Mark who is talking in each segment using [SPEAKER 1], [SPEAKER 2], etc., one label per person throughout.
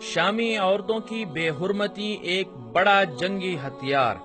[SPEAKER 1] شامی عورتوں کی بے حرمتی ایک بڑا جنگی ہتھیار۔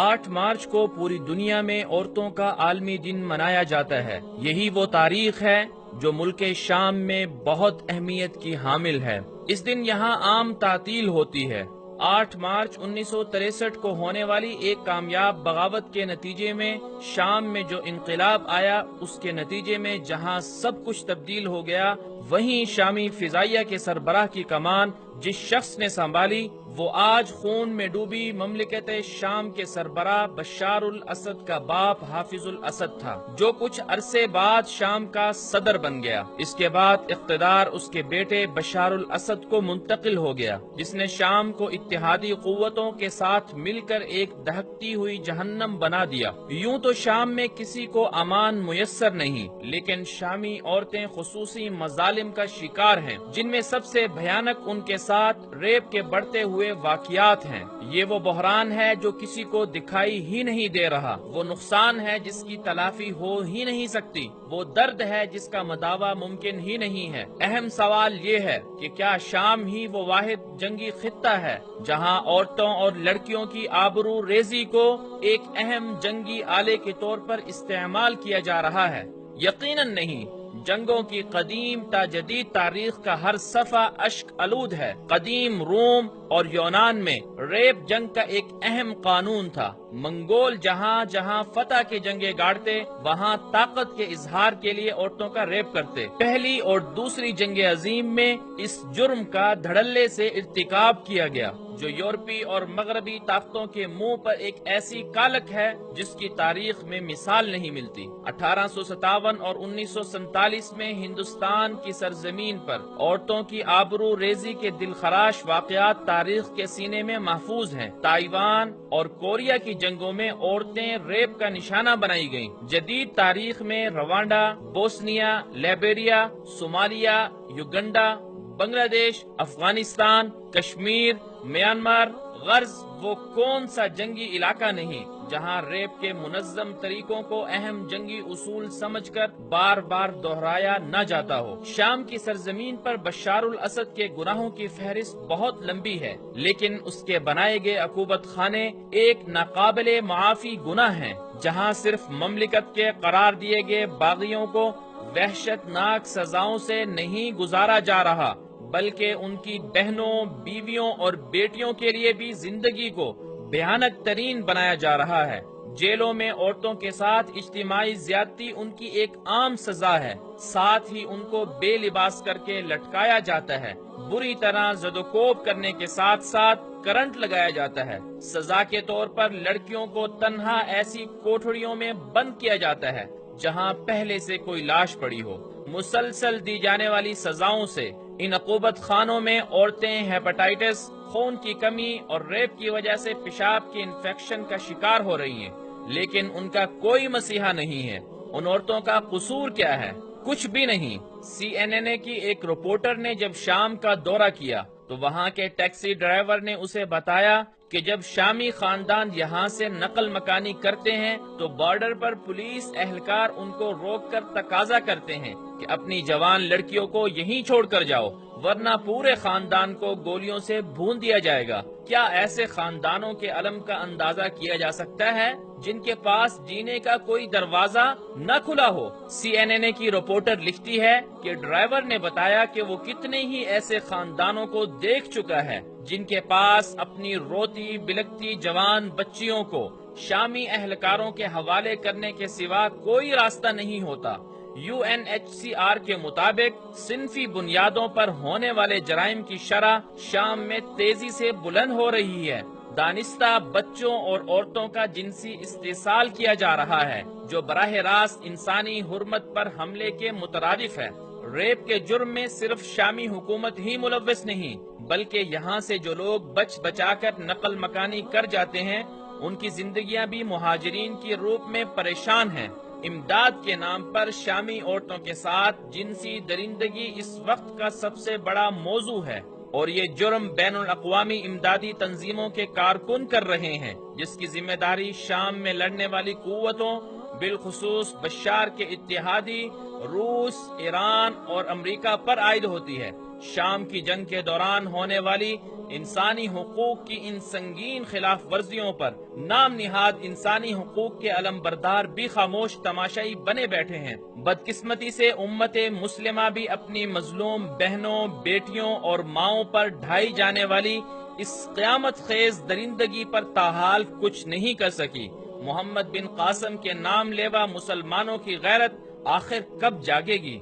[SPEAKER 1] 8 مارچ کو پوری دنیا میں عورتوں کا عالمی دن منایا جاتا ہے۔ یہی وہ تاریخ ہے جو ملک شام میں بہت اہمیت کی حامل ہے۔ اس دن یہاں عام تعطیل ہوتی ہے۔ 8 مارچ 1963 کو ہونے والی ایک کامیاب بغاوت کے نتیجے میں شام میں جو انقلاب آیا، اس کے نتیجے میں جہاں سب کچھ تبدیل ہو گیا، وہیں شامی فضائیہ کے سربراہ کی کمان جس شخص نے سنبھالی، وہ آج خون میں ڈوبی مملکت شام کے سربراہ بشار الاسد کا باپ حافظ الاسد تھا، جو کچھ عرصے بعد شام کا صدر بن گیا۔ اس کے بعد اقتدار اس کے بیٹے بشار الاسد کو منتقل ہو گیا، جس نے شام کو اتحادی قوتوں کے ساتھ مل کر ایک دہکتی ہوئی جہنم بنا دیا۔ یوں تو شام میں کسی کو امان میسر نہیں، لیکن شامی عورتیں خصوصی مظالم کا شکار ہیں، جن میں سب سے بھیانک ان کے ساتھ ریپ کے بڑھتے ہوئے واقعات ہیں۔ یہ وہ بحران ہے جو کسی کو دکھائی ہی نہیں دے رہا، وہ نقصان ہے جس کی تلافی ہو ہی نہیں سکتی، وہ درد ہے جس کا مداوع ممکن ہی نہیں ہے۔ اہم سوال یہ ہے کہ کیا شام ہی وہ واحد جنگی خطہ ہے جہاں عورتوں اور لڑکیوں کی آبرو ریزی کو ایک اہم جنگی آلے کے طور پر استعمال کیا جا رہا ہے؟ یقیناً نہیں۔ جنگوں کی قدیم تا جدید تاریخ کا ہر صفحہ اشک آلود ہے۔ قدیم روم اور یونان میں ریپ جنگ کا ایک اہم قانون تھا۔ منگول جہاں جہاں فتح کے جنگیں گاڑتے، وہاں طاقت کے اظہار کے لیے عورتوں کا ریپ کرتے۔ پہلی اور دوسری جنگ عظیم میں اس جرم کا دھڑلے سے ارتکاب کیا گیا، جو یورپی اور مغربی طاقتوں کے منہ پر ایک ایسی کالک ہے جس کی تاریخ میں مثال نہیں ملتی۔ 1857 اور 1947 میں ہندوستان کی سرزمین پر عورتوں کی آبرو ریزی کے دلخراش واقعات تاریخ کے سینے میں محفوظ ہیں۔ تائیوان اور کوریا کی جنگوں میں عورتیں ریپ کا نشانہ بنائی گئیں۔ جدید تاریخ میں روانڈا، بوسنیا، لیبریا، صومالیہ، یوگنڈا، بنگلہ دیش، افغانستان، کشمیر، میانمار، غرض وہ کون سا جنگی علاقہ نہیں جہاں ریپ کے منظم طریقوں کو اہم جنگی اصول سمجھ کر بار بار دہرایا نہ جاتا ہو۔ شام کی سرزمین پر بشار الاسد کے گناہوں کی فہرست بہت لمبی ہے، لیکن اس کے بنائے گئے عقوبت خانے ایک ناقابل معافی گناہ ہیں، جہاں صرف مملکت کے قرار دیے گئے باغیوں کو وحشت ناک سزاؤں سے نہیں گزارا جا رہا، بلکہ ان کی بہنوں، بیویوں اور بیٹیوں کے لیے بھی زندگی کو بھیانک ترین بنایا جا رہا ہے۔ جیلوں میں عورتوں کے ساتھ اجتماعی زیادتی ان کی ایک عام سزا ہے، ساتھ ہی ان کو بے لباس کر کے لٹکایا جاتا ہے۔ بری طرح زد و کوب کرنے کے ساتھ ساتھ کرنٹ لگایا جاتا ہے۔ سزا کے طور پر لڑکیوں کو تنہا ایسی کوٹھڑیوں میں بند کیا جاتا ہے جہاں پہلے سے کوئی لاش پڑی ہو۔ مسلسل دی جانے والی سزاؤں سے ان عقوبت خانوں میں عورتیں ہیپاٹائٹس، خون کی کمی اور ریپ کی وجہ سے پیشاب کی انفیکشن کا شکار ہو رہی ہیں، لیکن ان کا کوئی مسیحا نہیں ہے۔ ان عورتوں کا قصور کیا ہے؟ کچھ بھی نہیں۔ CNN کی ایک رپورٹر نے جب شام کا دورہ کیا تو وہاں کے ٹیکسی ڈرائیور نے اسے بتایا کہ جب شامی خاندان یہاں سے نقل مکانی کرتے ہیں تو بارڈر پر پولیس اہلکار ان کو روک کر تقاضا کرتے ہیں کہ اپنی جوان لڑکیوں کو یہیں چھوڑ کر جاؤ، ورنہ پورے خاندان کو گولیوں سے بھون دیا جائے گا۔ کیا ایسے خاندانوں کے علم کا اندازہ کیا جا سکتا ہے جن کے پاس جینے کا کوئی دروازہ نہ کھلا ہو؟ CNN کی رپورٹر لکھتی ہے کہ ڈرائیور نے بتایا کہ وہ کتنے ہی ایسے خاندانوں کو دیکھ چکا ہے جن کے پاس اپنی روتی بلکتی جوان بچیوں کو شامی اہلکاروں کے حوالے کرنے کے سوا کوئی راستہ نہیں ہوتا۔ UNHCR کے مطابق صنفی بنیادوں پر ہونے والے جرائم کی شرح شام میں تیزی سے بلند ہو رہی ہے۔ دانستہ بچوں اور عورتوں کا جنسی استحصال کیا جا رہا ہے، جو براہ راست انسانی حرمت پر حملے کے مترادف ہے۔ ریپ کے جرم میں صرف شامی حکومت ہی ملوث نہیں، بلکہ یہاں سے جو لوگ بچ بچا کر نقل مکانی کر جاتے ہیں، ان کی زندگیاں بھی مہاجرین کی روپ میں پریشان ہیں۔ امداد کے نام پر شامی عورتوں کے ساتھ جنسی درندگی اس وقت کا سب سے بڑا موضوع ہے، اور یہ جرم بین الاقوامی امدادی تنظیموں کے کارکن کر رہے ہیں، جس کی ذمہ داری شام میں لڑنے والی قوتوں، بالخصوص بشار کے اتحادی روس، ایران اور امریکہ پر عائد ہوتی ہے۔ شام کی جنگ کے دوران ہونے والی انسانی حقوق کی ان سنگین خلاف ورزیوں پر نام نہاد انسانی حقوق کے علم بردار بھی خاموش تماشائی بنے بیٹھے ہیں۔ بدقسمتی سے امت مسلمہ بھی اپنی مظلوم بہنوں، بیٹیوں اور ماؤں پر ڈھائی جانے والی اس قیامت خیز درندگی پر تاحال کچھ نہیں کر سکی۔ محمد بن قاسم کے نام لیوا مسلمانوں کی غیرت آخر کب جاگے گی؟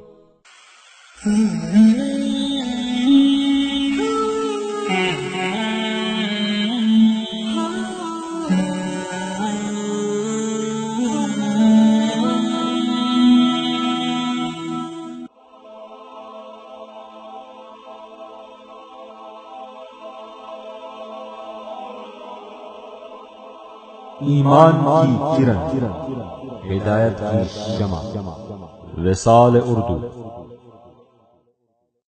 [SPEAKER 2] ایمان کی کرن، ہدایت کی شمع، وصال اردو۔